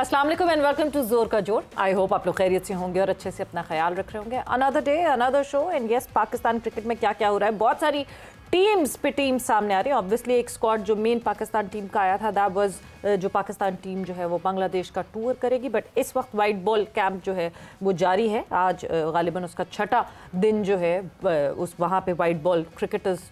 अस्सलाम वालेकुम and welcome to जोर का जोर। आई होप आप लोग खैरियत से होंगे और अच्छे से अपना ख्याल रख रहे होंगे। Another day another show and yes, Pakistan cricket में क्या क्या हो रहा है, बहुत सारी टीम्स सामने आ रही है। ऑब्वियसली एक स्क्वाड जो मेन पाकिस्तान टीम का आया था दैट वाज जो पाकिस्तान टीम जो है वो बांग्लादेश का टूर करेगी, बट इस वक्त वाइट बॉल कैंप जो है वो जारी है। आज गालिबन उसका छठा दिन जो है उस वहाँ पे white ball cricketers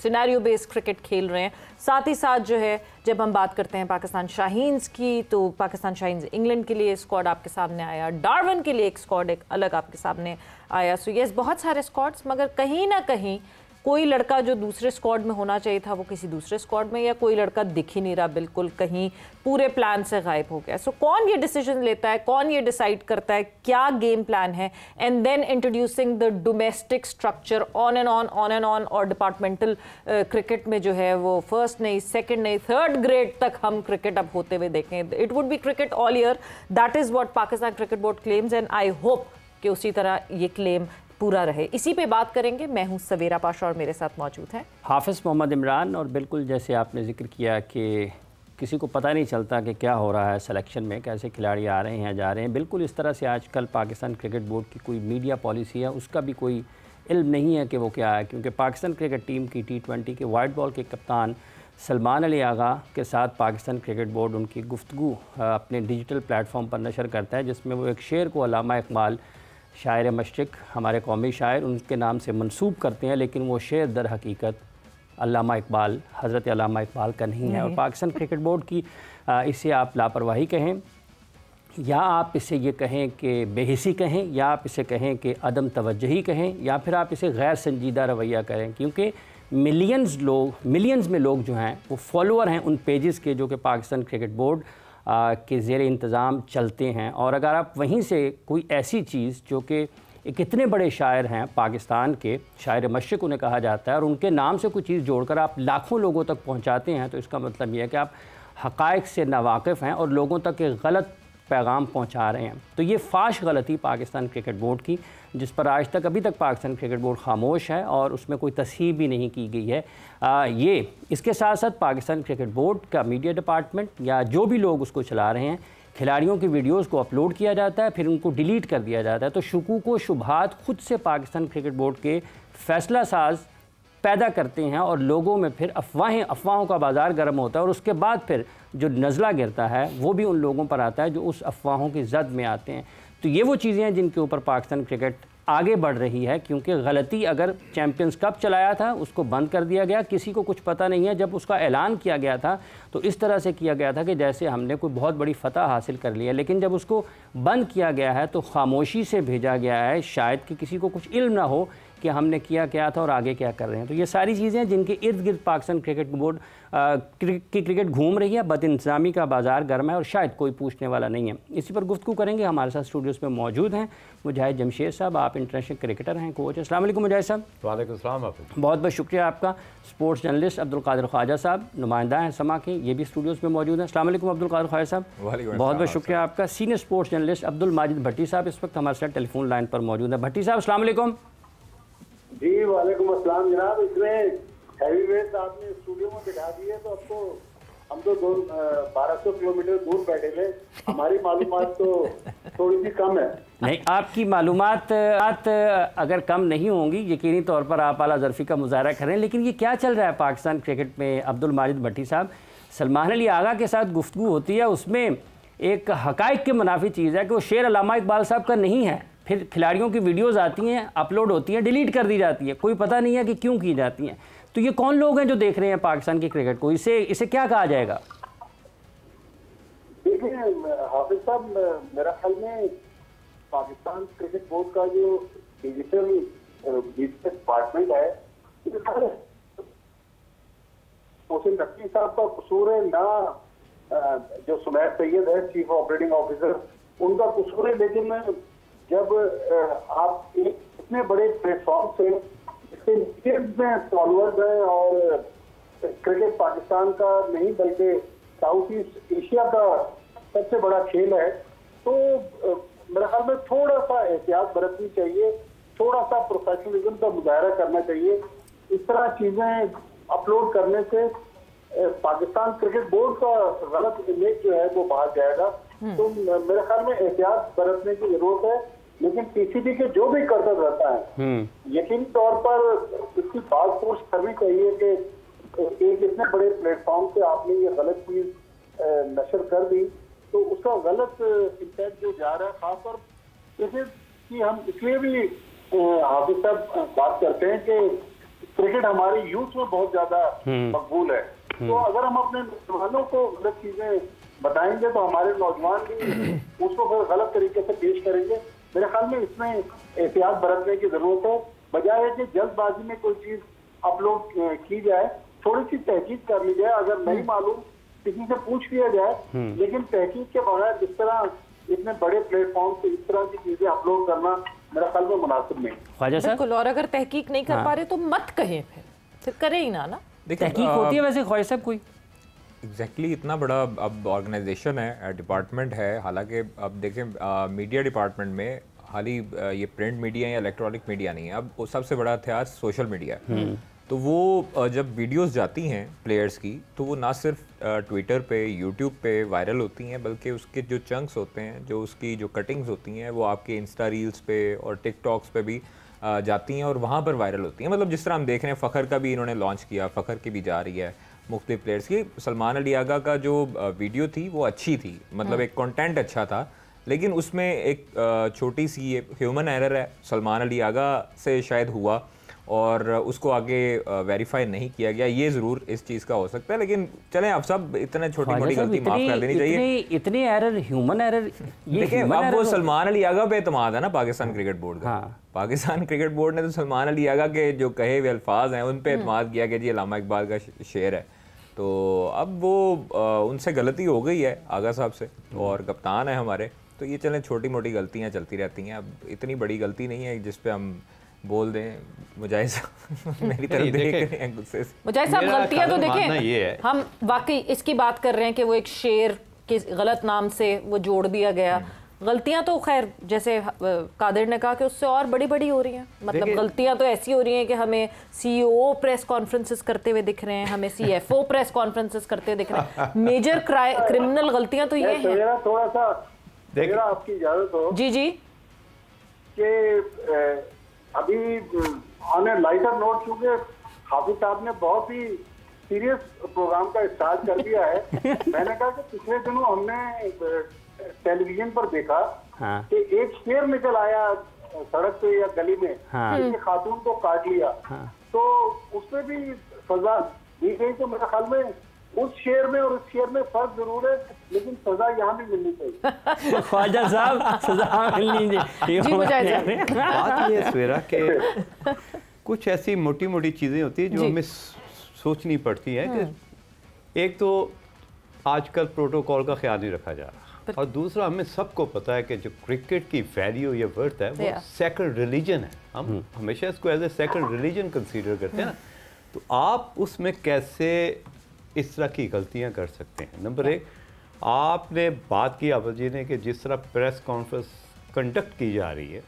scenario based cricket खेल रहे हैं। साथ ही साथ जो है जब हम बात करते हैं पाकिस्तान शाहीन्स की, तो पाकिस्तान शाहीन्स इंग्लैंड के लिए स्क्वाड आपके सामने आया, डार्विन के लिए एक स्क्वाड एक अलग आपके सामने आया। सो यस, बहुत सारे स्क्वाड्स, मगर कहीं ना कहीं कोई लड़का जो दूसरे स्क्वाड में होना चाहिए था वो किसी दूसरे स्क्वाड में, या कोई लड़का दिख ही नहीं रहा, बिल्कुल कहीं पूरे प्लान से गायब हो गया। सो कौन ये डिसीजन लेता है, कौन ये डिसाइड करता है क्या गेम प्लान है, and then introducing the domestic structure on and on और डिपार्टमेंटल क्रिकेट में जो है वो फर्स्ट नहीं, सेकेंड नहीं, थर्ड ग्रेड तक हम क्रिकेट अब होते हुए देखें। It would be cricket all year, that is what Pakistan cricket board claims, and I hope कि उसी तरह ये क्लेम पूरा रहे। इसी पे बात करेंगे। मैं हूं सवेरा पाशा और मेरे साथ मौजूद हैं हाफिज़ मोहम्मद इमरान। और बिल्कुल जैसे आपने जिक्र किया कि किसी को पता नहीं चलता कि क्या हो रहा है सिलेक्शन में, कैसे खिलाड़ी आ रहे हैं जा रहे हैं, बिल्कुल इस तरह से आजकल पाकिस्तान क्रिकेट बोर्ड की कोई मीडिया पॉलिसी है उसका भी कोई इल्म नहीं है कि वो क्या है। क्योंकि पाकिस्तान क्रिकेट टीम की T20 के वाइट बॉल के कप्तान सलमान अली आगा के साथ पाकिस्तान क्रिकेट बोर्ड उनकी गुफ्तगू अपने डिजिटल प्लेटफॉर्म पर नशर करता है, जिसमें वो एक शेर को अल्लामा इकबाल शायर मशरिक़ हमारे कौमी शायर उनके नाम से मंसूब करते हैं, लेकिन वो शेर दर हकीकत अल्लामा इकबाल हज़रत अल्लामा इकबाल का नहीं है। और पाकिस्तान क्रिकेट बोर्ड की इसे आप लापरवाही कहें, या आप इसे ये कहें कि बेहिसी कहें, या आप इसे कहें कि अदम तवज्जुही कहें, या फिर आप इसे गैर संजीदा रवैया करें, क्योंकि मिलियंस में लोग जो हैं वो फॉलोअर हैं उन पेजेस के जो कि पाकिस्तान क्रिकेट बोर्ड के ज़ेर इंतज़ाम चलते हैं। और अगर आप वहीं से कोई ऐसी चीज़ जो कि कितने बड़े शायर हैं पाकिस्तान के, शायर मशरिक़ उन्हें कहा जाता है, और उनके नाम से कोई चीज़ जोड़कर आप लाखों लोगों तक पहुंचाते हैं, तो इसका मतलब ये है कि आप हक़ाइक़ से नावाकिफ़ हैं और लोगों तक एक गलत पैगाम पहुंचा रहे हैं। तो ये फाश गलती पाकिस्तान क्रिकेट बोर्ड की, जिस पर आज तक अभी तक पाकिस्तान क्रिकेट बोर्ड खामोश है और उसमें कोई तस्हीह भी नहीं की गई है। ये इसके साथ साथ पाकिस्तान क्रिकेट बोर्ड का मीडिया डिपार्टमेंट या जो भी लोग उसको चला रहे हैं, खिलाड़ियों की वीडियोस को अपलोड किया जाता है, फिर उनको डिलीट कर दिया जाता है। तो शुकूक व शुबहात खुद से पाकिस्तान क्रिकेट बोर्ड के फ़ैसला साज पैदा करते हैं और लोगों में फिर अफवाहों का बाज़ार गर्म होता है, और उसके बाद फिर जो नज़ला गिरता है वो भी उन लोगों पर आता है जो उस अफवाहों की जद में आते हैं। तो ये वो चीज़ें हैं जिनके ऊपर पाकिस्तान क्रिकेट आगे बढ़ रही है, क्योंकि गलती अगर चैम्पियंस कप चलाया था उसको बंद कर दिया गया, किसी को कुछ पता नहीं है। जब उसका ऐलान किया गया था तो इस तरह से किया गया था कि जैसे हमने कोई बहुत बड़ी फ़तह हासिल कर लिया, लेकिन जब उसको बंद किया गया है तो खामोशी से भेजा गया है, शायद कि किसी को कुछ इल्म ना हो कि हमने किया क्या था और आगे क्या कर रहे हैं। तो ये सारी चीज़ें हैं जिनके इर्द गिर्द पाकिस्तान क्रिकेट बोर्ड की क्रिकेट घूम रही है। बदइंतज़ामी का बाज़ार गर्म है और शायद कोई पूछने वाला नहीं है। इसी पर गुफ्तगू करेंगे। हमारे साथ स्टूडियोज़ में मौजूद हैं मुजाहिद जमशेद साहब, आप इंटरनेशनल क्रिकेटर हैं, कोच। अस्सलाम वालेकुम मुजाहिद साहब। वालेकुम सलाम। बहुत बहुत शुक्रिया आपका। स्पोर्ट्स जर्नलिस्ट अब्दुल कादिर ख्वाजा साहब, नुमाइंदा हैं समा के, ये भी स्टूडियोज़ में मौजूद हैं। अस्सलाम वालेकुम अब्दुल कादिर ख्वाजा साहब। बहुत बहुत शुक्रिया आपका। Senior sports journalist Abdul Majid Bhatti साहब इस वक्त हमारे साथ टेलीफोन लाइन पर मौजूद हैं। भट्टी साहब अस्सलाम वालेकुम। जी वालेकुम अस्सलाम जनाब। इसमें हैवीवेट्स आपने स्टूडियो में बिठा दिए तो अब तो हम तो 1200 किलोमीटर दूर बैठे थे, हमारी मालूमात तो थोड़ी सी कम है। नहीं, आपकी मालूमात अगर कम नहीं होंगी, यकीनी तौर पर आप आला ज़रफ़ी का मुज़ाहरा करें। लेकिन ये क्या चल रहा है पाकिस्तान क्रिकेट में अब्दुल माजिद भट्टी साहब? सलमान अली आगा के साथ गुफ्तगू होती है, उसमें एक हक़ाइक़ के मुनाफी चीज़ है कि वो शेर अल्लामा इकबाल साहब का नहीं है। फिर खिलाड़ियों की वीडियोज़ आती हैं, अपलोड होती हैं, डिलीट कर दी जाती है, कोई पता नहीं है कि क्यों की जाती हैं। तो ये कौन लोग हैं जो देख रहे हैं पाकिस्तान की क्रिकेट को? इसे क्या कहा जाएगा? देखिए हाफिज साहब, मेरा ख्याल में पाकिस्तान क्रिकेट बोर्ड का जो डिजिटल डिपार्टमेंट है, हुसैन नकवी साहब का कसूर है ना, जो सुमैर सैयद है चीफ ऑपरेटिंग ऑफिसर, उनका कसूर है। लेकिन जब आप एक इतने बड़े प्लेटफॉर्म से इसके मिलियंस में फॉलोअर्स हैं और क्रिकेट पाकिस्तान का नहीं बल्कि साउथ ईस्ट एशिया का सबसे बड़ा खेल है, तो मेरे ख्याल में थोड़ा सा एहतियात बरतनी चाहिए, थोड़ा सा प्रोफेशनलिज्म का मुजाहरा करना चाहिए। इस तरह चीजें अपलोड करने से पाकिस्तान क्रिकेट बोर्ड का गलत इमेज जो है वो बाहर जाएगा। तो मेरे ख्याल में एहतियात बरतने की जरूरत है। लेकिन पीसीबी के जो भी करतब रहता है, यकीनी तौर पर इसकी बात पूछ करनी चाहिए कि एक इतने बड़े प्लेटफॉर्म पे आपने ये गलत चीज नशर कर दी, तो उसका गलत इम्पैक्ट जो जा रहा है, खासतौर जैसे कि हम इसलिए भी हाफिज साहब बात करते हैं कि क्रिकेट हमारी यूथ में बहुत ज्यादा मकबूल है। तो अगर हम अपने नौजवानों को गलत चीजें बताएंगे तो हमारे नौजवान भी उसको फिर गलत तरीके से पेश करेंगे। मेरे ख्याल में इसमें एहतियात बरतने की जरूरत है, बजाय कि जल्दबाजी में कोई चीज अपलोड की जाए। थोड़ी सी तहकीक कर ली जाए, अगर नहीं मालूम किसी से पूछ लिया जाए, लेकिन तहकीक के बगैर जिस तरह इतने बड़े प्लेटफॉर्म पे इस तरह की चीजें अपलोड करना मेरा ख्याल में मुनासिब नहीं। बिल्कुल, और अगर तहकीक नहीं कर पा रहे तो मत कहें, फिर करें ही ना। तहकीक होती है वैसे ख्वाहिश साहब कोई एग्जैक्टली इतना बड़ा अब ऑर्गेनाइजेशन है, डिपार्टमेंट है। हालांकि अब देखें मीडिया डिपार्टमेंट में हाली ये प्रिंट मीडिया या इलेक्ट्रॉनिक मीडिया नहीं है, अब सबसे बड़ा हथियार सोशल मीडिया है। तो वो जब वीडियोस जाती हैं प्लेयर्स की, तो वो ना सिर्फ ट्विटर पे, यूट्यूब पे वायरल होती हैं, बल्कि उसके जो चंक्स होते हैं, जो उसकी जो कटिंग्स होती हैं, वो आपके इंस्टा रील्स पे और टिकटॉक्स पे भी जाती हैं और वहाँ पर वायरल होती हैं। मतलब जिस तरह हम देख रहे हैं, फ़खर का भी इन्होंने लॉन्च किया, फ़खर की भी जा रही है मुख्तलिफ प्लेयर्स की। सलमान अली आगा का जो वीडियो थी वो अच्छी थी, मतलब एक कंटेंट अच्छा था, लेकिन उसमें एक छोटी सी ह्यूमन एरर है, सलमान अली आगा से शायद हुआ और उसको आगे वेरीफाई नहीं किया गया। ये ज़रूर इस चीज़ का हो सकता है, लेकिन चलें आप सब इतने छोटी मोटी गलती माफ़ कर देनी चाहिए। इतने एरर, ह्यूमन एरर, देखिए अब वो सलमान अली आगा पे एतमाद है ना पाकिस्तान क्रिकेट बोर्ड का। पाकिस्तान क्रिकेट बोर्ड ने तो सलमान अली आगा के जो कहे हुए अल्फाज हैं उन पे एतमाद किया कि जी अल्लामा इकबाल का शेर है। तो अब वो उनसे गलती हो गई है आगा साहब से, और कप्तान है हमारे, तो ये चलें छोटी मोटी गलतियाँ चलती रहती हैं। अब इतनी बड़ी गलती नहीं है जिस पे हम बोल दें। मुजाहिद साहब मेरी तरफ देख रहे हैं गुस्से से। मुजाहिद साहब गलतियाँ तो देखें, हम वाकई इसकी बात कर रहे हैं कि वो एक शेर के गलत नाम से वो जोड़ दिया गया। गलतियां तो खैर जैसे कादिर ने कहा कि उससे और बड़ी बड़ी हो रही हैं। मतलब गलतियां तो ऐसी हो रही हैं कि हमें सीईओ प्रेस कॉन्फ्रेंसेस करते हुए दिख रहे हैं, हमें सीएफओ प्रेस कॉन्फ्रेंसेस करते हुए दिख रहे हैं। मेजर क्रिमिनल गलतियां तो ये हैं। थोड़ा सा आपकी इजाजत हो जी जी कि अभी ऑन ए लाइटर नोट, क्योंकि हाफिज साहब ने बहुत ही सीरियस प्रोग्राम का स्टार्ट कर दिया है। मैंने कहा कि पिछले दिनों हमने टेलीविजन पर देखा कि एक शेर निकल आया सड़क पे या गली में, किसी खातून को काट लिया, तो उसमें भी सजा दी गई। तो मेरे ख्याल में उस शेर में और उस शेर में फर्क जरूर है, लेकिन सजा यहाँ भी मिलनी चाहिए। ख्वाजा साहब सजा मिलनी चाहिए। बात ये सवेरा के कुछ ऐसी मोटी मोटी चीज़ें होती हैं जो हमें सोचनी पड़ती है कि एक तो आजकल प्रोटोकॉल का ख्याल नहीं रखा जा रहा, और दूसरा हमें सबको पता है कि जो क्रिकेट की वैल्यू या वर्थ है वो सेकंड रिलीजन है। हम हमेशा इसको as a second religion consider करते हैं ना। तो आप उसमें कैसे इस तरह की गलतियां कर सकते हैं? नंबर एक, आपने बात की आप जी ने कि जिस तरह प्रेस कॉन्फ्रेंस कंडक्ट की जा रही है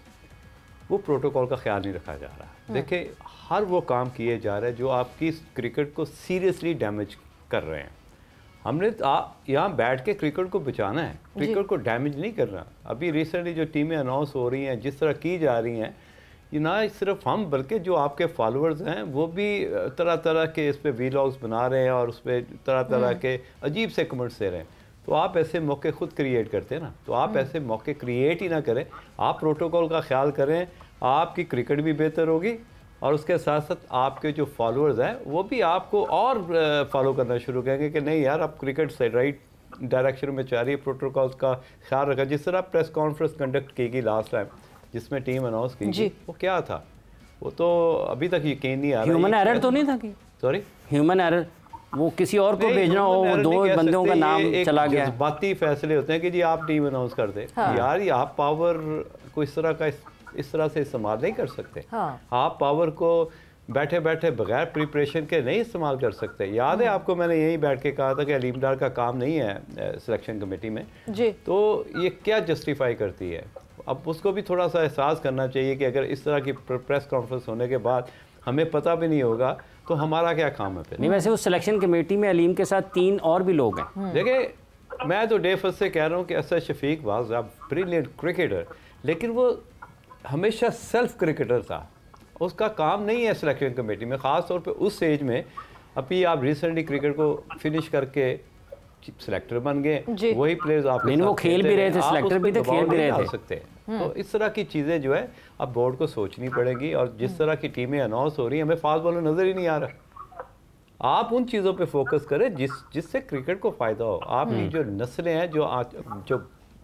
वो प्रोटोकॉल का ख्याल नहीं रखा जा रहा। देखिए हर वो काम किए जा रहे हैं जो आपकी क्रिकेट को सीरियसली डैमेज कर रहे हैं। हमने यहाँ बैठ के क्रिकेट को बचाना है, क्रिकेट को डैमेज नहीं करना। अभी रिसेंटली जो टीमें अनाउंस हो रही हैं, जिस तरह की जा रही हैं, ये ना सिर्फ हम बल्कि जो आपके फॉलोअर्स हैं वो भी तरह तरह के इस पर वीलॉग्स बना रहे हैं और उस पर तरह तरह के अजीब से कमेंट्स दे रहे हैं। तो आप ऐसे मौके खुद क्रिएट करते हैं ना, तो आप ऐसे मौके क्रिएट ही ना करें। आप प्रोटोकॉल का ख्याल करें, आपकी क्रिकेट भी बेहतर होगी और उसके साथ साथ आपके जो फॉलोअर्स हैं वो भी आपको और फॉलो करना शुरू करेंगे कि नहीं यार अब क्रिकेट से राइट डायरेक्शन में जा रही है, प्रोटोकॉल्स का ख्याल रखा। जिस तरह प्रेस कॉन्फ्रेंस कंडक्ट की गई लास्ट टाइम जिसमें टीम अनाउंस की, वो क्या था? वो तो अभी तक यकीन नहीं आ रहा। ह्यूमन एरर तो नहीं था कि सॉरी ह्यूमन एरर वो किसी और को भेजना हो, वो दो बंदों का नाम चला गया। जज्बाती फैसले होते हैं कि जी आप टीम अनाउंस कर दे। यार ये आप पावर को इस तरह से इस्तेमाल नहीं कर सकते। आप पावर को बैठे बैठे बगैर प्रिपरेशन के नहीं इस्तेमाल कर सकते। याद है आपको मैंने यही बैठ के कहा था कि अलीम डार का काम नहीं है सिलेक्शन कमेटी में जी। तो ये क्या जस्टिफाई करती है? अब उसको भी थोड़ा सा एहसास करना चाहिए कि अगर इस तरह की प्रेस कॉन्फ्रेंस होने के बाद हमें पता भी नहीं होगा तो हमारा क्या काम है फिर? नहीं वैसे उस सिलेक्शन कमेटी में अलीम के साथ 3 और भी लोग हैं। देखिए मैं तो डे फर्स्ट से कह रहा हूँ कि Asad Shafiq was a brilliant cricketer, लेकिन वो हमेशा सेल्फ क्रिकेटर था। उसका काम नहीं है सिलेक्शन कमेटी में, ख़ास तौर पे उस एज में। अभी आप रिसेंटली क्रिकेट को फिनिश करके सिलेक्टर बन गए, वही प्लेयर्स आप वो खेल भी रहे थे, सिलेक्टर भी थे, खेल भी रहे थे। तो इस तरह की चीज़ें जो है अब बोर्ड को सोचनी पड़ेगी। और जिस तरह की टीमें अनाउंस हो रही हैं, हमें फास्ट बॉलर नज़र ही नहीं आ रहा। आप उन चीज़ों पे फोकस करें जिससे क्रिकेट को फ़ायदा हो। आपकी जो नस्लें हैं, जो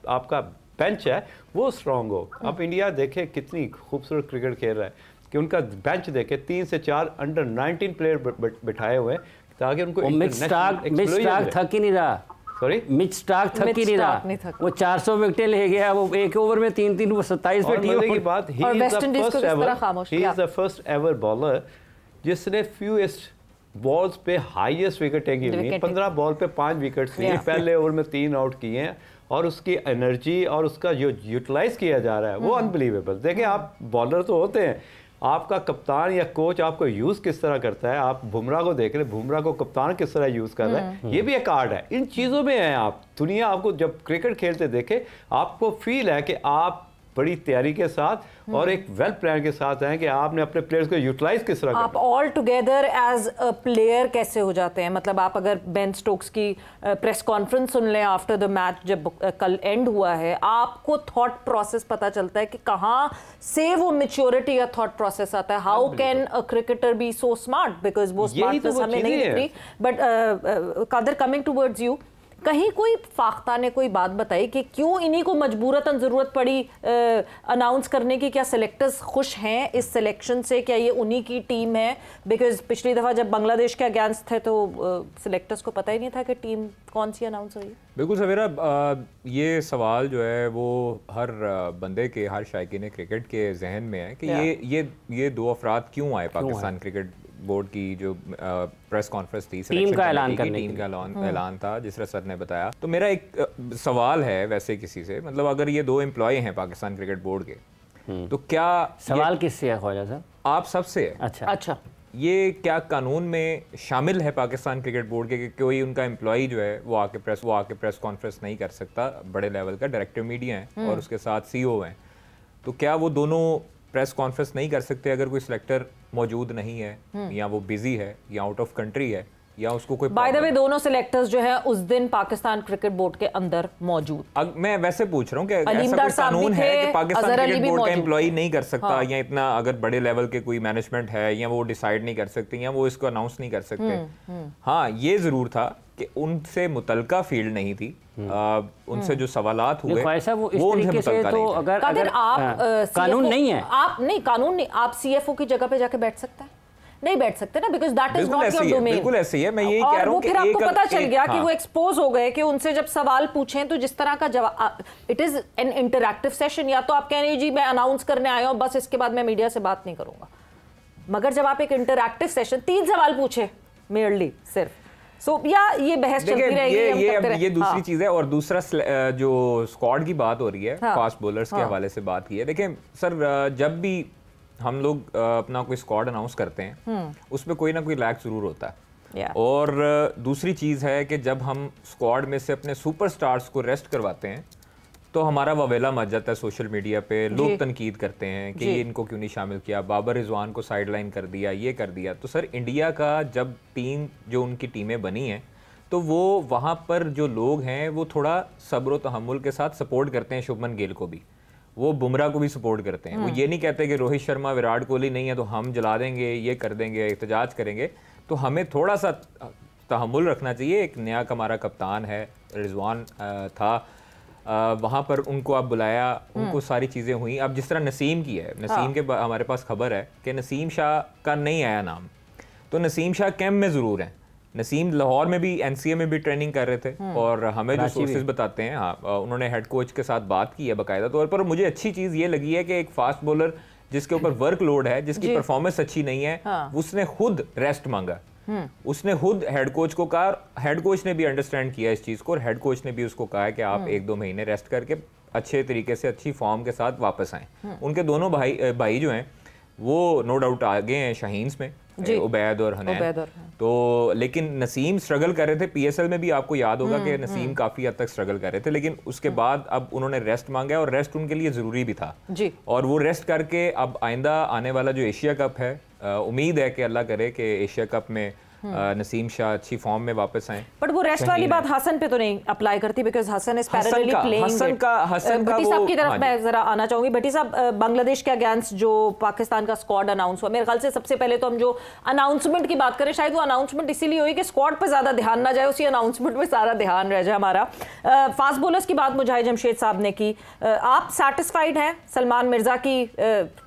आपका बेंच है वो स्ट्रॉन्ग हो। अब इंडिया देखे कितनी खूबसूरत क्रिकेट खेल रहा है कि उनका बेंच देखे 3 से 4 अंडर 19 प्लेयर बिठाए हुए हैं ताकि उनको मिच स्टार्क थक ही नहीं रहा। सॉरी, मिच स्टार्क थक ही नहीं रहा। वो 400 विकेटें ले गया, वो एक ओवर में 3-3 वो 27 पे की बात। He is the first ever bowler जिसने फ्यूएस्ट बॉल्स पे हाईएस्ट विकेटें की हुई। 15 बॉल पे 5 विकेट्स लिए, पहले ओवर में 3 आउट किए हैं। और उसकी एनर्जी और उसका जो यूटिलाइज किया जा रहा है वो अनबिलीवेबल। देखिए, आप बॉलर तो होते हैं, आपका कप्तान या कोच आपको यूज़ किस तरह करता है। आप बुमराह को देख रहे हैं, बुमराह को कप्तान किस तरह यूज़ कर रहा है, ये भी एक आर्ट है। इन चीज़ों में है आप दुनिया आपको जब क्रिकेट खेलते देखे, आपको फील है कि आप बड़ी तैयारी के साथ और एक वेल प्लान के साथ हैं कि आपने अपने प्लेयर्स को यूटिलाइज किस तरह आप all together as a player कैसे हो जाते हैं। मतलब आप अगर बेन स्टोक्स की प्रेस कॉन्फ्रेंस सुन लें आफ्टर द मैच, जब कल एंड हुआ है, आपको थॉट प्रोसेस पता चलता है कि कहाँ से वो मैच्योरिटी या थॉट प्रोसेस आता है। How can a cricketer be so smart, because वो स्मार्टनेस हमें नहीं दिख रही। But Qadir, coming towards you, कहीं कोई फाख्ता ने कोई बात बताई कि क्यों इन्हीं को मजबूरतन ज़रूरत पड़ी अनाउंस करने की? क्या सेलेक्टर्स खुश हैं इस सिलेक्शन से? क्या ये उन्हीं की टीम है? बिकॉज पिछली दफ़ा जब बांग्लादेश के अगेंस्ट थे तो सिलेक्टर्स को पता ही नहीं था कि टीम कौन सी अनाउंस हुई। बिल्कुल सवेरा, ये सवाल जो है वो हर बंदे के, हर शायकीन क्रिकेट के जहन में है कि ये 2 अफराद क्यों आए पाकिस्तान क्रिकेट बोर्ड की जो प्रेस कॉन्फ्रेंस थी, टीम का ऐलान करने टीम का ऐलान था, जिस तरह सर ने बताया। तो मेरा एक सवाल है वैसे किसी से, मतलब अगर ये 2 एम्प्लॉय हैं पाकिस्तान क्रिकेट बोर्ड के, तो क्या सवाल किससे है ख्वाजा साहब? आप सबसे है। अच्छा, ये क्या कानून में शामिल है पाकिस्तान क्रिकेट बोर्ड के कि कोई उनका एम्प्लॉय जो है वो आके प्रेस कॉन्फ्रेंस नहीं कर सकता? बड़े लेवल का डायरेक्टर मीडिया है और उसके साथ CEO हैं, तो क्या वो दोनों प्रेस कॉन्फ्रेंस नहीं कर सकते अगर कोई सिलेक्टर मौजूद नहीं है या वो बिजी है या आउट ऑफ कंट्री है या उसको कोई? बाय द वे, दोनों सिलेक्टर्स जो है उस दिन पाकिस्तान क्रिकेट बोर्ड के अंदर मौजूद। मैं वैसे पूछ रहा हूँ कि ऐसा कोई कानून है कि पाकिस्तान क्रिकेट बोर्ड का एम्प्लॉय नहीं कर सकता, या इतना अगर बड़े लेवल के कोई मैनेजमेंट है या वो डिसाइड नहीं कर सकते या वो इसको अनाउंस नहीं कर सकते? हाँ, ये जरूर था कि उनसे मुतलका फील्ड नहीं थी, उनसे जो सवालात हुए वो उनसे मुतलका तो अगर आप कानून नहीं है, आप नहीं, कानून नहीं, आप CFO की जगह पे जाके बैठ सकते हैं? नहीं बैठ सकते ना, because that is not your domain. बिल्कुल ऐसे ही है, मैं यही कह रहा हूं कि फिर आपको पता चल गया कि वो एक्सपोज हो गए कि उनसे जब सवाल पूछें तो जिस तरह का जवाब, it is an interactive session. या तो आप कह रहे हैं जी मैं अनाउंस करने आया हूं बस, इसके बाद मैं मीडिया से बात नहीं करूंगा। मगर जब आप एक इंटरैक्टिव सेशन 3 सवाल पूछे मेयरली सिर्फ, या ये बहस चलती रहेगी। ये दूसरी चीज है। और दूसरा जो स्क्वाड की बात हो रही है, फास्ट बॉलर्स के हवाले से बात की है। देखें सर, जब भी हम लोग अपना कोई स्क्वाड अनाउंस करते हैं उसमें कोई ना कोई लैग जरूर होता है। और दूसरी चीज़ है कि जब हम स्क्वाड में से अपने सुपरस्टार्स को रेस्ट करवाते हैं तो हमारा ववेला मच जाता है सोशल मीडिया पे। लोग तनकीद करते हैं कि ये इनको क्यों नहीं शामिल किया, बाबर रिजवान को साइडलाइन कर दिया, ये कर दिया। तो सर, इंडिया का जब टीम, जो उनकी टीमें बनी हैं, तो वो वहाँ पर जो लोग हैं वो थोड़ा सब्र व तहम्मुल के साथ सपोर्ट करते हैं। शुभमन गिल को भी, वो बुमराह को भी सपोर्ट करते हैं। वो ये नहीं कहते कि रोहित शर्मा विराट कोहली नहीं है तो हम जला देंगे, ये कर देंगे, एहतजाज करेंगे। तो हमें थोड़ा सा तहम्मुल रखना चाहिए। एक नया हमारा कप्तान है, रिजवान था, वहाँ पर उनको आप बुलाया, उनको सारी चीज़ें हुई। अब जिस तरह नसीम की है, नसीम के हमारे पास खबर है कि नसीम शाह का नहीं आया नाम, तो नसीम शाह कैंप में ज़रूर हैं। नसीम लाहौर में भी, NCA में भी ट्रेनिंग कर रहे थे और हमें जो सोर्सेज बताते हैं, हाँ, उन्होंने हेड कोच के साथ बात की है बाकायदा तौर पर। मुझे अच्छी चीज़ ये लगी है कि एक फास्ट बॉलर जिसके ऊपर वर्कलोड है, जिसकी परफॉर्मेंस अच्छी नहीं है, उसने खुद रेस्ट मांगा। उसने खुद हेड कोच को कहा, हेड कोच ने भी अंडरस्टैंड किया इस चीज़ को और हेड कोच ने भी उसको कहा है कि आप 1-2 महीने रेस्ट करके अच्छे तरीके से, अच्छी फॉर्म के साथ वापस आएँ। उनके दोनों भाई जो हैं, वो नो डाउट आगे हैं शाहीन्स में, उबैद और हनैन। तो लेकिन नसीम स्ट्रगल कर रहे थे पीएसएल में भी, आपको याद होगा कि नसीम काफ़ी हद तक स्ट्रगल कर रहे थे, लेकिन उसके बाद अब उन्होंने रेस्ट मांगा और रेस्ट उनके लिए ज़रूरी भी था जी। और वो रेस्ट करके अब आइंदा आने वाला जो एशिया कप है, उम्मीद है कि अल्लाह करे कि एशिया कप में नसीम शाह अच्छी फॉर्म में वापस आए। बट वो रेस्ट वाली बात हसन पे तो नहीं अप्लाई करती, because Hasan is parallelly playing. Hasan का भट्टी साहब की तरफ मैं जरा आना चाहूंगी। भट्टी साहब, बांग्लादेश के अगेंस्ट जो पाकिस्तान का स्क्वाड अनाउंस हुआ, मेरे ख्याल से सबसे पहले तो हम जो अनाउंसमेंट की बात करें, शायद वो अनाउंसमेंट इसीलिए हुई कि स्क्वाड पर ज्यादा ध्यान ना जाए, उसी अनाउंसमेंट में सारा ध्यान रह जाए हमारा। फास्ट बॉलर्स की बात मुजाहिद जमशेद साहब ने की, आप सेटिस्फाइड हैं? सलमान मिर्जा की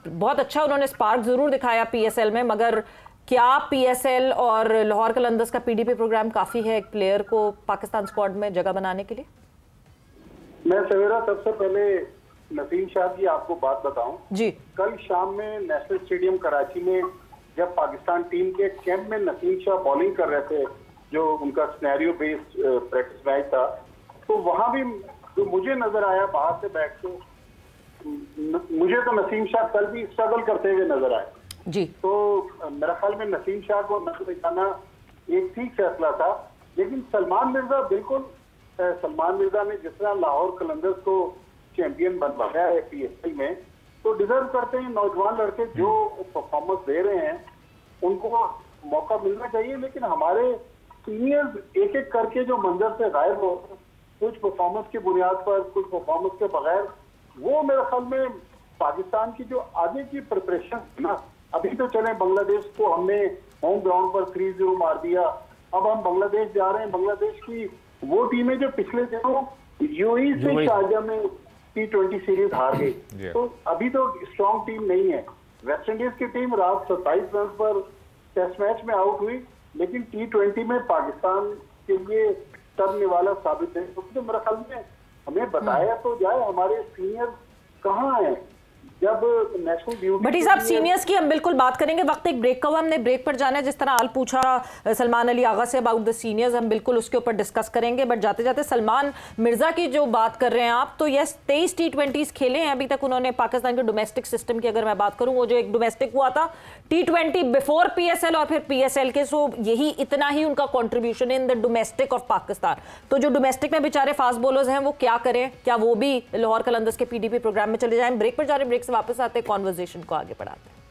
बहुत अच्छा उन्होंने स्पार्क जरूर दिखाया पीएसएल में, मगर क्या पीएसएल और लाहौर कलंदर्स का पीडीपी प्रोग्राम काफी है एक प्लेयर को पाकिस्तान स्क्वाड में जगह बनाने के लिए? मैं सवेरा सबसे पहले नसीम शाह की आपको बात बताऊं जी। कल शाम में नेशनल स्टेडियम कराची में जब पाकिस्तान टीम के कैंप में नसीम शाह बॉलिंग कर रहे थे, जो उनका सिनेरियो बेस्ड प्रैक्टिस मैच था, तो वहां भी जो मुझे नजर आया बाहर से बैठ के, मुझे तो नसीम शाह कल भी स्ट्रगल करते हुए नजर आए जी। तो मेरा ख्याल में नसीम शाह को नजर दिखाना एक ठीक फैसला था। लेकिन सलमान मिर्जा बिल्कुल, सलमान मिर्जा ने जिस तरह लाहौर कलंदर्स को चैंपियन बनवाया है पीएसएल में, तो डिजर्व करते हैं नौजवान लड़के जो परफॉर्मेंस दे रहे हैं, उनको मौका मिलना चाहिए। लेकिन हमारे सीनियर्स एक एक करके जो मंजर से गायब हो, कुछ परफॉर्मेंस की बुनियाद पर, कुछ परफॉर्मेंस के बगैर, वो मेरे ख्याल में पाकिस्तान की जो आगे की प्रिपरेशन ना, अभी तो चले बांग्लादेश को हमने होम ग्राउंड पर 3-0 मार दिया, अब हम बांग्लादेश जा रहे हैं। बांग्लादेश की वो टीमें जो पिछले दिनों यूएई से शारजा में T20 सीरीज हार गई, तो अभी तो स्ट्रॉन्ग टीम नहीं है। वेस्ट इंडीज की टीम रात 27 रन पर टेस्ट मैच में आउट हुई, लेकिन T20 में पाकिस्तान के लिए टर्न वाला साबित है। तो मेरे ख्याल में हमें बताया तो जाए हमारे सीनियर कहाँ हैं। जब नेशनल ड्यूटी, भट्टी साहब सीनियर्स की हम बिल्कुल बात करेंगे, वक्त एक ब्रेक का हुआ, हमने ब्रेक पर जाना है। जिस तरह आल पूछा Salman Ali Agha say about the seniors, हम बिल्कुल उसके ऊपर डिस्कस करेंगे। बट जाते जाते सलमान मिर्जा की जो बात कर रहे हैं आप, तो यस 23 T20s खेले हैं अभी तक उन्होंने पाकिस्तान के डोमेस्टिक सिस्टम की अगर मैं बात करूं, वो जो एक डोमेस्टिक हुआ था T20 बिफोर पीएसएल और फिर पीएसएल के, सो यही इतना ही उनका contribution in the domestic of Pakistan. तो जो डोमेस्टिक में बेचारे फास्ट बॉलर्स हैं वो क्या करें? क्या वो भी लाहौर कलंदर्स के पीडीपी प्रोग्राम में चले जाएं? ब्रेक पर जा रहे, ब्रेक से वापस आते हैं, कॉन्वर्सेशन को आगे बढ़ाते हैं।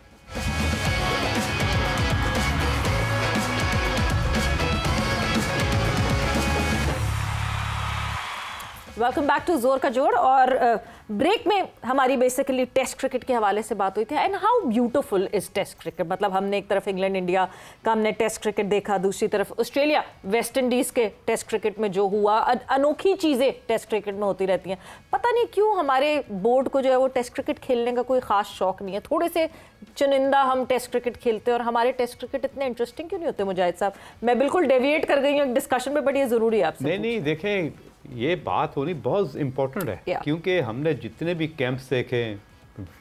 वेलकम बैक टू जोर का जोर। और ब्रेक में हमारी बेसिकली टेस्ट क्रिकेट के हवाले से बात हुई थी, and how beautiful is test cricket. मतलब हमने एक तरफ इंग्लैंड इंडिया का हमने टेस्ट क्रिकेट देखा, दूसरी तरफ ऑस्ट्रेलिया वेस्ट इंडीज के टेस्ट क्रिकेट में जो हुआ, अनोखी चीज़ें टेस्ट क्रिकेट में होती रहती हैं। पता नहीं क्यों हमारे बोर्ड को जो है वो टेस्ट क्रिकेट खेलने का कोई खास शौक नहीं है, थोड़े से चुनिंदा हम टेस्ट क्रिकेट खेलते हैं, और हमारे टेस्ट क्रिकेट इतने इंटरेस्टिंग क्यों नहीं होते? मुजाहिद साहब, मैं बिल्कुल डेविएट कर गई हूँ डिस्कशन में, बट ये ज़रूरी है आपसे। नहीं, देखें ये बात होनी बहुत इम्पोर्टेंट है, क्योंकि हमने जितने भी कैंप्स देखे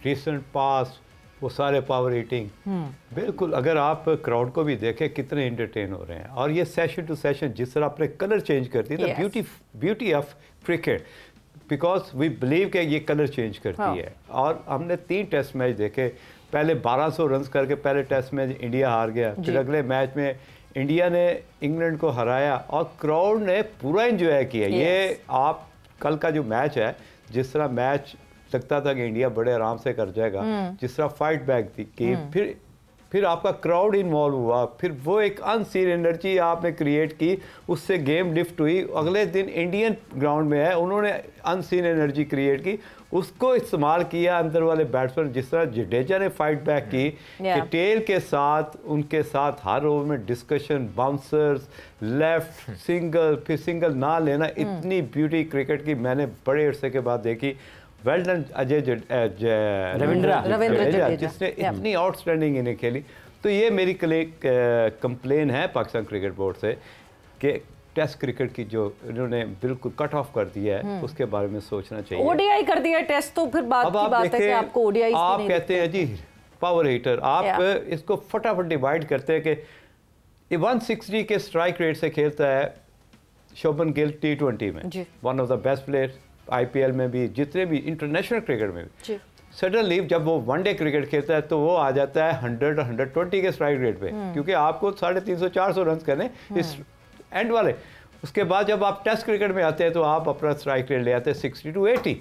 रिसेंट पास, वो सारे पावर हीटिंग, बिल्कुल अगर आप क्राउड को भी देखें कितने एंटरटेन हो रहे हैं। और ये सेशन टू सेशन जिस तरह अपने कलर चेंज करती है, beauty of cricket, because we believe कि ये कलर चेंज करती है। और हमने 3 टेस्ट मैच देखे, पहले 1200 रन करके पहले टेस्ट मैच इंडिया हार गया, फिर अगले मैच में इंडिया ने इंग्लैंड को हराया और क्राउड ने पूरा एंजॉय किया। ये आप कल का जो मैच है, जिस तरह मैच लगता था कि इंडिया बड़े आराम से कर जाएगा, जिस तरह फाइट बैक थी कि फिर आपका क्राउड इन्वॉल्व हुआ, फिर वो एक अनसीन एनर्जी आपने क्रिएट की, उससे गेम लिफ्ट हुई। अगले दिन इंडियन ग्राउंड में है, उन्होंने अनसीन एनर्जी क्रिएट की, उसको इस्तेमाल किया अंदर वाले बैट्समैन, जिस तरह जडेजा ने फाइट बैक की कि टेल के साथ उनके साथ हर ओवर में डिस्कशन, बाउंसर्स, लेफ्ट सिंगल, फिर सिंगल ना लेना, इतनी ब्यूटी क्रिकेट की मैंने बड़े अरसे के बाद देखी। वेल डन अजय रविंद्रा, जिसने इतनी आउटस्टैंडिंग इनिंग खेली। तो ये मेरी कंप्लेन है पाकिस्तान क्रिकेट बोर्ड से कि टेस्ट क्रिकेट की जो इन्होंने बिल्कुल कट ऑफ कर दिया है, उसके बारे में सोचना चाहिए। ओडीआई कर दिया टेस्ट, तो फिर बात की बात है कि आपको ओडीआई आप कहते हैं जी पावर हिटर, आप इसको फटाफट डिवाइड करते हैं कि 160 के स्ट्राइक रेट से खेलता है शोभन गिल T20 में, one of the best player, IPL में भी, जितने भी इंटरनेशनल क्रिकेट में भी। सडनली जब वो वनडे क्रिकेट खेलता है तो वो आ जाता है 100 और 120 के स्ट्राइक रेट पे, क्योंकि आपको 350-400 रन करने इस एंड वाले। उसके बाद जब आप टेस्ट क्रिकेट में आते हैं तो आप अपना स्ट्राइक रेट ले आते हैं 60 to 80।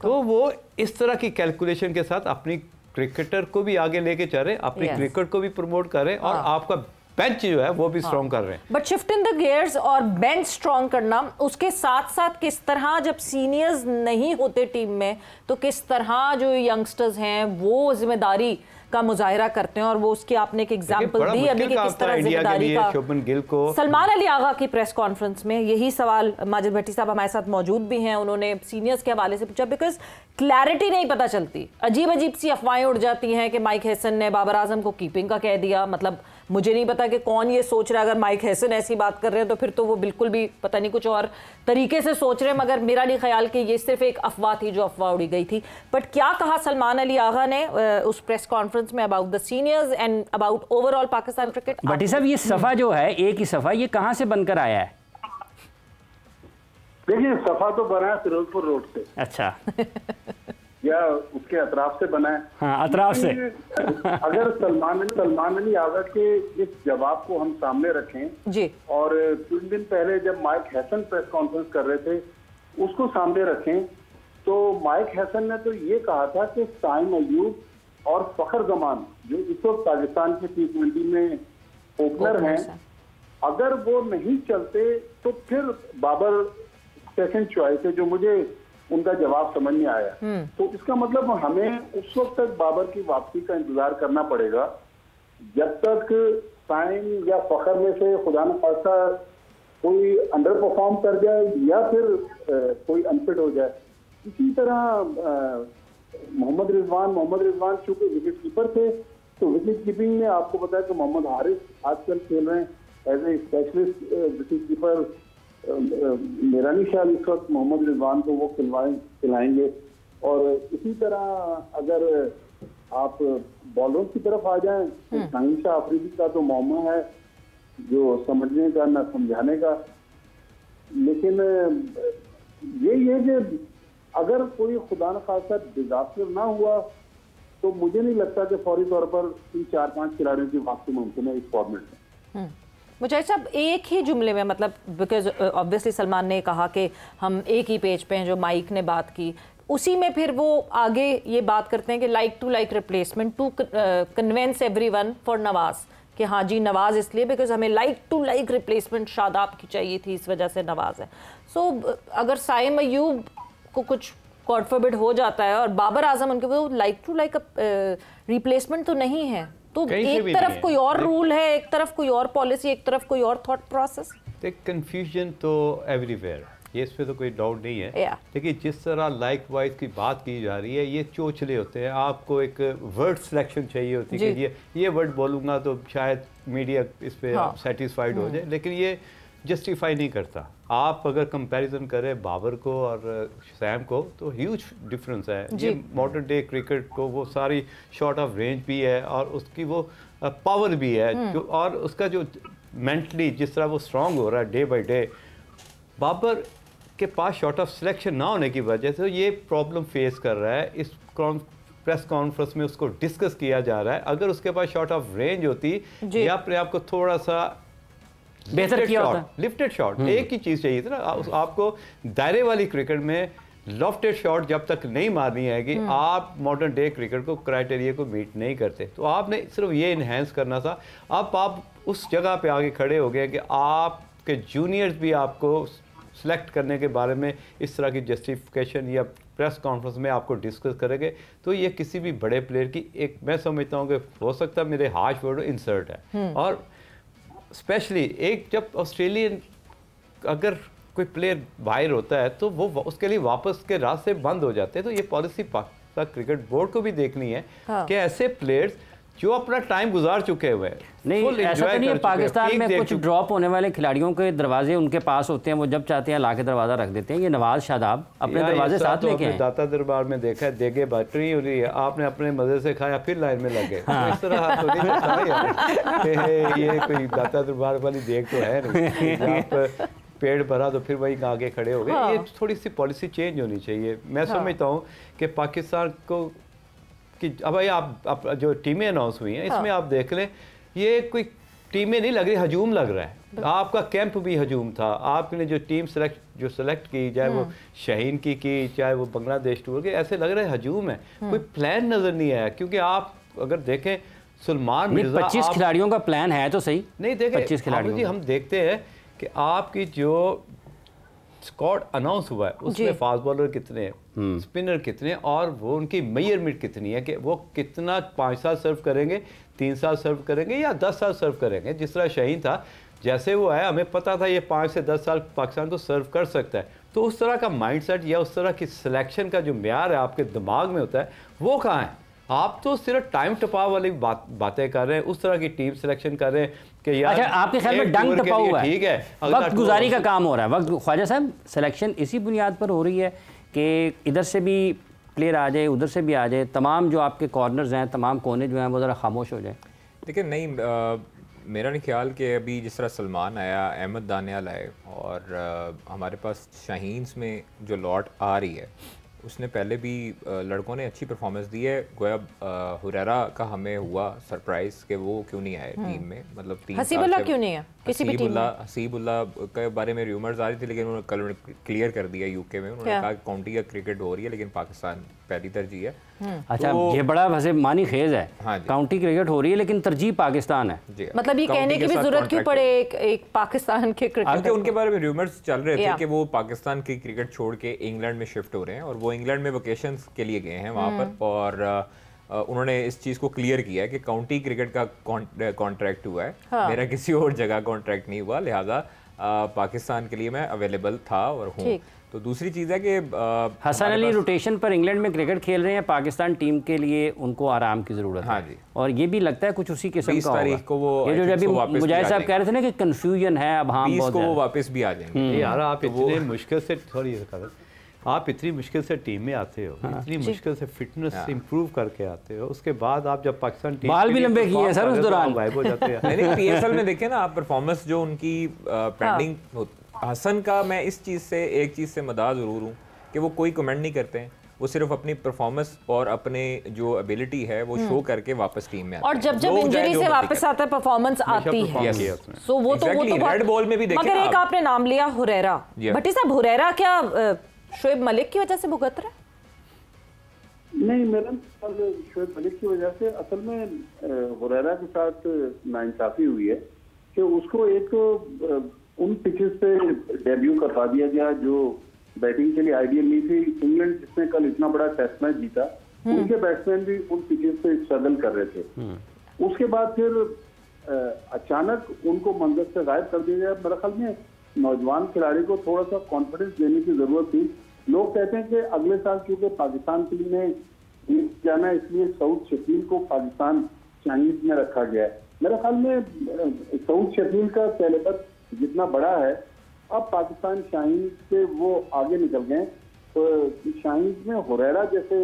तो वो इस तरह की कैलकुलेशन के साथ अपनी क्रिकेटर को भी आगे लेके चल रहे हैं, अपनी क्रिकेट को भी प्रमोट कर रहे हैं, और आपका बेंच जो है वो भी स्ट्रॉन्ग कर रहे हैं। But shift in the gears और बेंच स्ट्रॉन्ग करना, उसके साथ साथ किस तरह जब सीनियर्स नहीं होते टीम में तो किस तरह जो यंगस्टर्स हैं वो जिम्मेदारी का मुजाहिरा करते हैं, और वो उसकी आपने एक एग्जांपल दी अभी कि किस तरह जिम्मेदारी का। शुभमन गिल को सलमान अली आगा की प्रेस कॉन्फ्रेंस में यही सवाल माजिद भट्टी साहब हमारे साथ मौजूद भी हैं, उन्होंने सीनियर्स के हवाले से पूछा, बिकॉज क्लैरिटी नहीं पता चलती, अजीब अजीब सी अफवाहें उड़ जाती हैं कि माइक हैसन ने बाबर आजम को कीपिंग का कह दिया। मतलब मुझे नहीं पता कि कौन ये सोच रहा है, अगर माइक हैसन ऐसी बात कर रहे हैं तो फिर तो वो बिल्कुल भी पता नहीं कुछ और तरीके से सोच रहे हैं, मगर मेरा नहीं ख्याल कि ये सिर्फ एक अफवाह थी जो अफवाह उड़ी गई थी। बट क्या कहा सलमान अली आगा ने उस प्रेस कॉन्फ्रेंस में about the seniors and about overall Pakistan cricket? Bhatti साहब, ये सफ़ा जो है, एक ही सफ़ा, ये कहाँ से बनकर आया है? देखिए, सफा तो बना है फिरोजपुर रोड से। अच्छा। या उसके अतराफ से बना है। हाँ, अतराफ से। अगर सलमान अली आगा के इस जवाब को हम सामने रखें जी, और कुछ दिन पहले जब माइक हैसन प्रेस कॉन्फ्रेंस कर रहे थे उसको सामने रखें, तो माइक हैसन ने तो ये कहा था कि साइम अयूब और फखर जमान जो इस वक्त पाकिस्तान के T20 में ओपनर हैं, अगर वो नहीं चलते तो फिर बाबर सेकंड चॉइस है, जो मुझे उनका जवाब समझ नहीं आया। तो इसका मतलब हमें उस वक्त तक बाबर की वापसी का इंतजार करना पड़ेगा जब तक साइम या फखर में से खुदा न खास्ता कोई अंडर परफॉर्म कर जाए या फिर कोई अनफिट हो जाए। इसी तरह मोहम्मद रिजवान चूंकि विकेट कीपर थे, तो विकेट कीपिंग में आपको पता है कि मोहम्मद हारिस आजकल खेल रहे हैं as a specialist wicket keeper. मेरा नहीं ख्याल इस वक्त मोहम्मद रिजवान को वो खिलाएंगे। और इसी तरह अगर आप बॉलरों की तरफ आ जाएं तो शाहीन शाह अफरीदी का तो मौमा है जो समझने का न समझाने का। लेकिन यही है कि अगर कोई खुदा न खासा डिजास्टर ना हुआ तो मुझे नहीं लगता कि फौरी तौर पर 4-5 खिलाड़ियों की वापसी मुमकिन है इस फॉर्मेट में। मुझे सब एक ही जुमले में, मतलब बिकॉज ऑब्वियसली सलमान ने कहा कि हम एक ही पेज पे हैं, जो माइक ने बात की उसी में फिर वो आगे ये बात करते हैं कि like to like replacement to convince everyone for Nawaz, कि हाँ जी नवाज इसलिए बिकॉज हमें like to like replacement Shadab की चाहिए थी, इस वजह से नवाज है। सो अगर साइम अयूब को कुछ गॉड फॉरबिड हो जाता है और बाबर आजम उनके वो लाइक टू लाइक रिप्लेसमेंट तो नहीं है, तो एक तरफ कोई और रूल है, एक तरफ कोई और पॉलिसी, एक तरफ कोई और थॉट प्रोसेस। कंफ्यूजन तो एवरीवेयर, ये इस पे तो कोई डाउट नहीं है। देखिए जिस तरह लाइक वाइज की बात की जा रही है, ये चोचले होते हैं। आपको एक वर्ड सिलेक्शन चाहिए होती है कि ये वर्ड बोलूँगा तो शायद मीडिया इस पर सेटिस्फाइड हो जाए, लेकिन ये जस्टिफाई नहीं करता। आप अगर कंपैरिजन करें बाबर को और सैम को तो ह्यूज डिफरेंस है। ये मॉडर्न डे क्रिकेट को वो सारी शॉट ऑफ रेंज भी है और उसकी वो पावर भी है जो, और उसका जो मेंटली जिस तरह वो स्ट्रांग हो रहा है डे बाय डे, बाबर के पास शॉट ऑफ सिलेक्शन ना होने की वजह से ये प्रॉब्लम फेस कर रहा है। इस प्रेस कॉन्फ्रेंस में उसको डिस्कस किया जा रहा है। अगर उसके पास शॉट ऑफ रेंज होती या अपने आप को थोड़ा सा बेहतर किया होता, लिफ्टेड शॉट, एक ही चीज़ चाहिए थी ना आपको। दायरे वाली क्रिकेट में लॉफ्टेड शॉट जब तक नहीं मारनी है कि आप मॉडर्न डे क्रिकेट को क्राइटेरिया को मीट नहीं करते, तो आपने सिर्फ ये इन्हेंस करना था। अब आप उस जगह पे आगे खड़े हो गए कि आपके जूनियर्स भी आपको सिलेक्ट करने के बारे में इस तरह की जस्टिफिकेशन या प्रेस कॉन्फ्रेंस में आपको डिस्कस करेंगे, तो ये किसी भी बड़े प्लेयर की एक, मैं समझता हूँ कि हो सकता है मेरे हार्श वर्ड इंसर्ट है। और स्पेशली एक जब ऑस्ट्रेलियन अगर कोई प्लेयर बाहर होता है तो वो उसके लिए वापस के रास्ते बंद हो जाते हैं। तो ये पॉलिसी पाकिस्तान क्रिकेट बोर्ड को भी देखनी है कि ऐसे प्लेयर्स जो अपना टाइम गुजार चुके हुए हैं, नहीं ऐसा तो नहीं है। पाकिस्तान में कुछ ड्रॉप होने वाले खिलाड़ियों के दरवाजे उनके पास होते हैं, वो जब चाहते हैं ला के दरवाजा रख देते हैं। ये नवाज शादाब अपने दरवाजे साथ लेके आए। दाता दरबार में देखा है, देगे बैटरी हो रही है, आपने अपने मजे से खाया फिर लाइन में लगे। हाँ। इस तरह तो नहीं है, ये कोई दाता दरबार वाली देख तो है नहीं। आप पेड़ भरा तो फिर वहीं आगे खड़े हो गए। ये थोड़ी सी पॉलिसी चेंज होनी चाहिए। मैं समझता हूँ कि पाकिस्तान को कि अब भाई आप जो टीमें अनाउंस हुई हैं इसमें आप देख लें, ये कोई टीमें नहीं लग रही, हजूम लग रहा है। आपका कैंप भी हजूम था। आपने जो टीम सेलेक्ट की, चाहे वो शाहीन की चाहे वो बांग्लादेश टूर के, ऐसे लग रहा है हजूम है, कोई प्लान नजर नहीं आया। क्योंकि आप अगर देखें सलमान मिर्जा 25 खिलाड़ियों का प्लान है तो सही नहीं, देखें 25 खिलाड़ियों जी, हम देखते हैं कि आपकी जो स्क्वाड अनाउंस हुआ है उसमें फास्ट बॉलर कितने हैं, स्पिनर कितने हैं, और वो उनकी मेजरमेंट कितनी है कि वो कितना 5 साल सर्व करेंगे, 3 साल सर्व करेंगे या 10 साल सर्व करेंगे। जिस तरह शाहीन था, जैसे वो है, हमें पता था ये 5 से 10 साल पाकिस्तान को सर्व कर सकता है। तो उस तरह का माइंडसेट या उस तरह की सिलेक्शन का जो म्यार है आपके दिमाग में होता है, वो कहाँ है? आप तो सिर्फ टाइम टपाव वाली बातें कर रहे हैं, उस तरह की टीम सिलेक्शन कर रहे हैं कि यार अच्छा, आपके ख्याल में डंग टपा हुआ है, ठीक है, वक्त गुजारी का काम हो रहा है। वक्त ख्वाजा साहब, सिलेक्शन इसी बुनियाद पर हो रही है कि इधर से भी प्लेयर आ जाए, उधर से भी आ जाए, तमाम जो आपके कॉर्नर्स हैं, तमाम कोने जो हैं वो ज़रा खामोश हो जाए? देखिए, नहीं, मेरा नहीं ख्याल कि अभी जिस तरह सलमान आया, अहमद दानियाल आए, और हमारे पास शाहीन्स में जो लॉट आ रही है, उसने पहले भी लड़कों ने अच्छी परफॉर्मेंस दी है। गोया हुरैरा का हमें हुआ सरप्राइज कि वो क्यों नहीं आए टीम में, मतलब 3 हसीबुल्लाह क्यों नहीं है किसी भी टीम में? हसीबुल्लाह के बारे में रूमर्स आ रही थी, लेकिन उन्होंने कल क्लियर कर दिया यूके में। उन्होंने कहा काउंटी का क्रिकेट हो रही है लेकिन पाकिस्तान पहली तरजीह है। अच्छा, ये बड़ा वैसे मानी खेज है। हाँ, काउंटी क्रिकेट हो रही है लेकिन तरजीह पाकिस्तान है। मतलब ये कहने की भी जरूरत क्यों पड़े एक पाकिस्तान के क्रिकेटर? उनके बारे में रूमर्स चल रहे थे कि वो पाकिस्तान की क्रिकेट छोड़ के इंग्लैंड में शिफ्ट हो रहे हैं, और वो इंग्लैंड में वेकेशंस के लिए गए हैं वहाँ पर, और उन्होंने इस चीज़ को क्लियर किया है कि काउंटी क्रिकेट का कॉन्ट्रैक्ट हुआ है। हाँ। मेरा किसी और जगह कॉन्ट्रैक्ट नहीं हुआ, लिहाजा पाकिस्तान के लिए मैं अवेलेबल था और हूँ। तो दूसरी चीज़ है कि हसन अली रोटेशन पर इंग्लैंड में क्रिकेट खेल रहे हैं, पाकिस्तान टीम के लिए उनको आराम की ज़रूरत है। हाँ जी, और ये भी लगता है कुछ उसी किस्म का 20 तारीख को वो, ये जो अभी मुजाहिद साहब कह रहे थे ना कि कंफ्यूजन है, अब हाँ 20 को वो वापस भी आ जाएंगे। यार आप इतने मुश्किल से, थोड़ी आप इतनी मुश्किल से टीम में आते हो, इतनी मुश्किल से फिटनेस इंप्रूव करके आते हो, उसके बाद आप जब पाकिस्तान टीम बाल भी लंबे किए हैं सर उस दौरान, गायब हो जाते हैं। नहीं, पीएसएल में देखें ना आप, परफॉर्मेंस जो उनकी पेंडिंग, हसन का मैं इस चीज़ से, एक चीज़ से मदा ज़रूर हूँ कि वो कोई कमेंट नहीं करते हैं, वो सिर्फ अपनी परफॉर्मेंस और अपने जो एबिलिटी है वो शो करके वापस टीम में आते हैं। और जब इंजरी से वापस आता है परफॉर्मेंस आती है, सो वो तो रेड बॉल में भी देखें। मगर एक आपने नाम लिया हुरैरा, भट्टी साहब, हुरैरा क्या शोएब मलिक की वजह से भुगत रहा है? नहीं, मेरा शोएब मलिक की वजह से असल में हुरैरा के साथ नाइंसाफी हुई है कि उसको एक उन पिचेस पे डेब्यू करवा दिया गया जो बैटिंग के लिए आइडियल नहीं थी। इंग्लैंड जिसने कल इतना बड़ा टेस्ट मैच जीता, उनके बैट्समैन भी उन पिचेस पे स्ट्रगल कर रहे थे। उसके बाद फिर अचानक उनको मंजर से गायब कर दिया गया। मेरे ख्याल में नौजवान खिलाड़ी को थोड़ा सा कॉन्फिडेंस देने की जरूरत थी। लोग कहते हैं कि अगले साल क्योंकि पाकिस्तान टीम में जाना, इसलिए सऊद शकील को पाकिस्तान चाइनीज में रखा गया है। मेरे ख्याल में सऊद शकील का सिलेबस जितना बड़ा है, अब पाकिस्तान शाहीन से वो आगे निकल गए, तो शाहीन में हुरैरा जैसे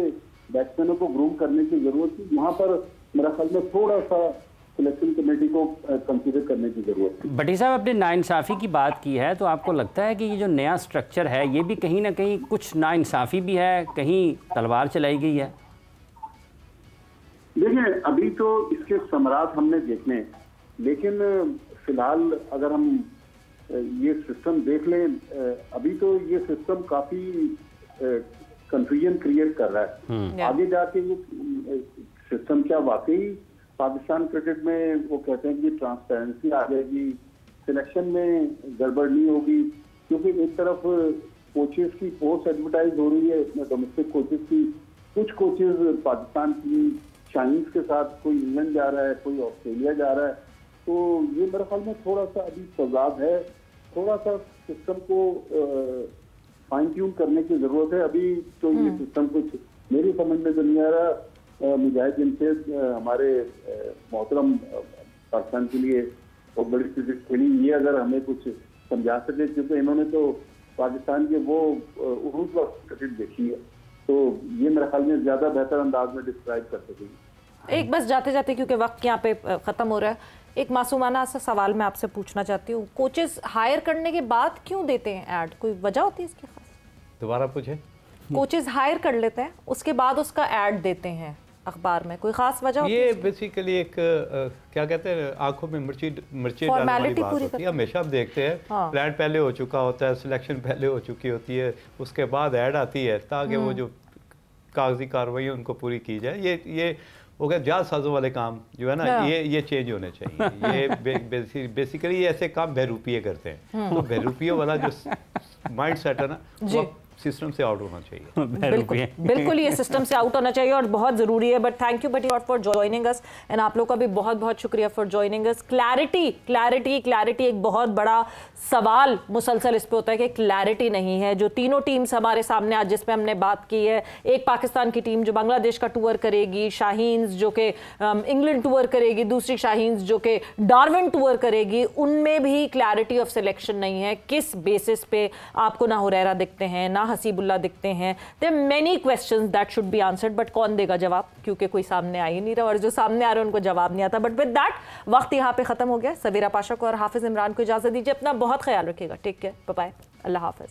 बैट्समैनों को ग्रूम करने की जरूरत थी। वहां पर मेरा ख्याल में थोड़ा सा सिलेक्शन कमेटी को कंसीडर करने की जरूरत है। भट्टी साहब, आपने नाइंसाफ़ी की बात की है, तो आपको लगता है कि ये जो नया स्ट्रक्चर है ये भी कहीं ना कहीं कुछ नाइंसाफ़ी भी है, कहीं तलवार चलाई गई है? देखिए, अभी तो इसके समरात हमने देखने, लेकिन फिलहाल अगर हम ये सिस्टम देख लें, अभी तो ये सिस्टम काफी कंफ्यूजन क्रिएट कर रहा है। आगे जाके ये सिस्टम क्या वाकई पाकिस्तान क्रिकेट में, वो कहते हैं कि ट्रांसपेरेंसी आ जाएगी, सिलेक्शन में गड़बड़ नहीं होगी, क्योंकि एक तरफ कोचेस की पोस्ट एडवर्टाइज हो रही है, डोमेस्टिक कोचेस की। कुछ कोचेस पाकिस्तान की चाइनीज के साथ, कोई इंग्लैंड जा रहा है, कोई ऑस्ट्रेलिया जा रहा है, तो ये मेरे ख्याल में थोड़ा सा अभी तजाद है। थोड़ा सा सिस्टम को फाइन ट्यून करने की जरूरत है। अभी तो ये सिस्टम कुछ मेरी समझ में तो नहीं आ रहा। मुजाहिद जिनसे हमारे मोहतरम पाकिस्तान के लिए बहुत बड़ी क्रिकेट खेली, ये अगर हमें कुछ समझा सके, क्योंकि इन्होंने तो पाकिस्तान के वो उरूज वक्त क्रिकेट देखी है, तो ये मेरे ख्याल में ज्यादा बेहतर अंदाज में डिस्क्राइब कर सकेंगे। एक बस जाते जाते, क्योंकि वक्त यहाँ पे खत्म हो रहा है, एक मासूमाना सा सवाल मैं आपसे पूछना चाहती हूँ, कोचेस हायर करने के बाद क्यों देते हैं ऐड? कोई वजह होती है इसकी खास? दोबारा पूछे। कोचेस हायर कर लेते हैं, उसके बाद उसका ऐड देते हैं, अखबार में? कोई खास वजह? ये बेसिकली एक क्या कहते हैं, आंखों में मिर्ची डालने वाली बात होती है। हमेशा हम देखते हैं प्लान पहले हो चुका होता है, सिलेक्शन पहले हो चुकी होती है, उसके बाद ऐड आती है ताकि वो जो कागजी कार्रवाई उनको पूरी की जाए। ये हो गया जालसाजों वाले काम जो है ना, ये चेंज होने चाहिए। ये बेसिकली ऐसे काम बहरूपिये करते हैं, तो बहरूपियों वाला जो माइंड सेट है ना, वो सिस्टम से आउट होना चाहिए। बिल्कुल ये सिस्टम से आउट होना चाहिए और बहुत ज़रूरी है। बट थैंक यू बटी फॉर जॉइनिंग अस, एंड आप लोग का भी बहुत बहुत शुक्रिया फॉर जॉइनिंग अस। क्लैरिटी एक बहुत बड़ा सवाल मुसलसल इस पे होता है कि क्लैरिटी नहीं है। जो तीनों टीम्स हमारे सामने आज जिस पे हमने बात की है, एक पाकिस्तान की टीम जो बांग्लादेश का टूर करेगी, शाहीन्स जो कि इंग्लैंड टूर करेगी, दूसरी शाहीन्स जो कि डार्विन टूर करेगी, उनमें भी क्लैरिटी ऑफ सिलेक्शन नहीं है। किस बेसिस पे आपको ना हुरैरा दिखते हैं ना हसीबुल्ला दिखते हैं? There many questions that should be answered, but कौन देगा जवाब, क्योंकि कोई सामने आ ही नहीं रहा और जो सामने आ रहे हैं उनको जवाब नहीं आता। बट विद दैट वक्त यहाँ पे खत्म हो गया। सवेरा पाशा को और हाफिज इमरान को इजाजत दीजिए। अपना बहुत ख्याल रखिएगा। टेक केयर, बाय बाय, अल्लाह हाफिज।